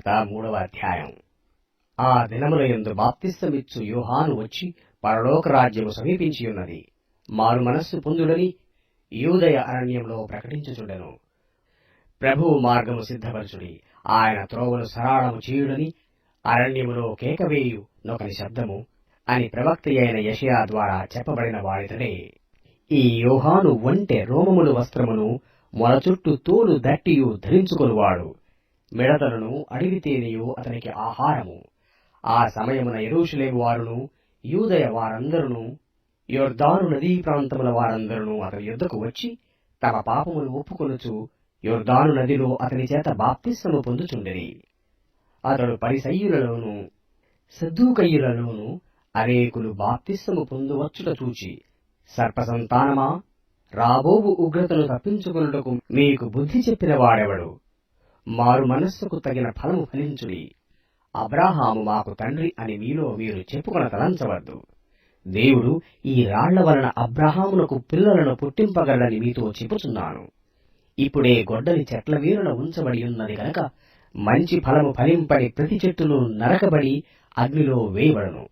సువార్త 3వ అధ్యాయం. ఆ దినములయందు బాప్తిసమిచ్చు యోహాను వచ్చి, పరలోక రాజ్యము సమీపించియున్నది, మారు మనస్సు పొందుడని యూదయ అరణ్యంలో ప్రకటించుచుండెను. ప్రభువు మార్గము సిద్ధపరచుడి, ఆయన త్రోవను సరళము చేయుడని అరణ్యములో కేకవేయు నొకని శబ్దము అని ప్రవక్త అయిన యెషయా ద్వారా చెప్పబడిన వాడితడే. ఈ యోహాను ఒంటె రోమములు వస్త్రమును, మొల చుట్టూ తోలు దట్టియు ధరించుకొనువాడు. మిడతలను అడవి తేనెయు అతనికి ఆహారము. ఆ సమయమున యెరూషలేము వారును యూదయ వారందరును యొర్దాను నదీ ప్రాంతముల వారందరును అతని యొద్దకు వచ్చి తమ పాపములు ఒప్పుకొనుచు యొర్దాను నదిలో అతని చేత బాప్తిస్మము పొందుచుండిరి. అతడు పరిసయ్యులలోను సద్దూకయ్యులలోను అనేకులు బాప్తిస్మము పొందువచ్చుట చూచి, సర్పసంతానమా, రాబోవు ఉగ్రతను తప్పించుకొనుటకు మీకు బుద్ధి చెప్పిన వాడెవడు? మారు మనస్సుకు తగిన ఫలము ఫలించుడి. అబ్రాహాము మాకు తండ్రి అని మీలో మీరు చెప్పుకొన తలంచవద్దు. దేవుడు ఈ రాళ్ల వలన అబ్రాహామునకు పిల్లలను పుట్టింపగలడని మీతో చెప్పుచున్నాను. ఇప్పుడే గొడ్డలి చెట్ల వేరున ఉంచబడి ఉన్నది గనక మంచి ఫలము ఫలింపని ప్రతి చెట్టును నరకబడి అగ్నిలో వేయబడును.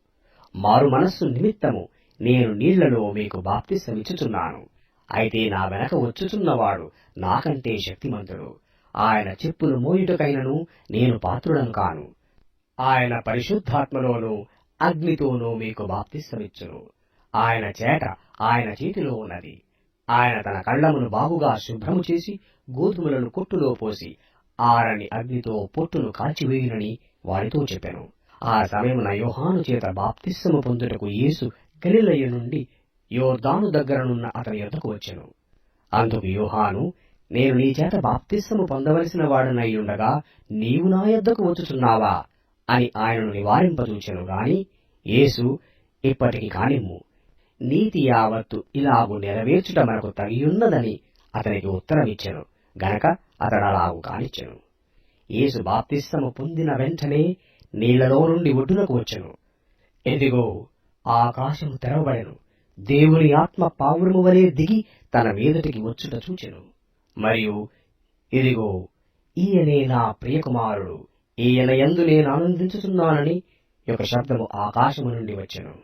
మారు మనస్సు నిమిత్తము నేను నీళ్లలో మీకు బాప్తిసమిచ్చుచున్నాను. అయితే నా వెనక వచ్చుచున్నవాడు నాకంటే శక్తిమంతుడు. ఆయన చెప్పులు మోయుటకైనను నేను పాత్రుడను కాను. ఆయన పరిశుద్ధాత్మలోనూ అగ్నితోనూ మీకు బాప్తిసమిచ్చును. ఆయన చేట ఆయన చేతిలో ఉన్నది. ఆయన తన కళ్ళమును బాగుగా శుభ్రము చేసి గోధుమలను కొట్టులో పోసి ఆరని అగ్నితో పొట్టును కాల్చివేయునని వారితో చెప్పెను. ఆ సమయమున యోహాను చేత బాప్తిస్మము పొందుటకు యేసు గలిలయ నుండి యొర్దాను దగ్గరనున్న అతని యొద్దకు వచ్చెను. అందుకు యోహాను, నేను నీ చేత బాప్తిస్మము పొందవలసిన వాడనయ్యుండగా నీవు నా యొద్దకు వచ్చుచున్నావా అని ఆయనను నివారింపజూచెను గాని యేసు, ఇప్పటికి కానిమ్ము, నీతి యావత్తు ఇలాగు నెరవేర్చుట మనకు తగియున్నదని అతనికి ఉత్తరమిచ్చెను గనక అతడలాగు కానిచ్చెను. యేసు బాప్తిస్మము పొందిన వెంటనే నీళ్లలో నుండి ఒడ్డునకు వచ్చెను. ఎదిగో, ఆకాశము తెరవబడెను. దేవుని ఆత్మ పావురము వలె దిగి తన మీదటికి వచ్చుట చూచెను. మరియు ఇదిగో, ఈయనే నా ప్రియకుమారుడు, ఈయన యందు నేను ఆనందించుచున్నానని ఒక శబ్దము ఆకాశము నుండి వచ్చెను.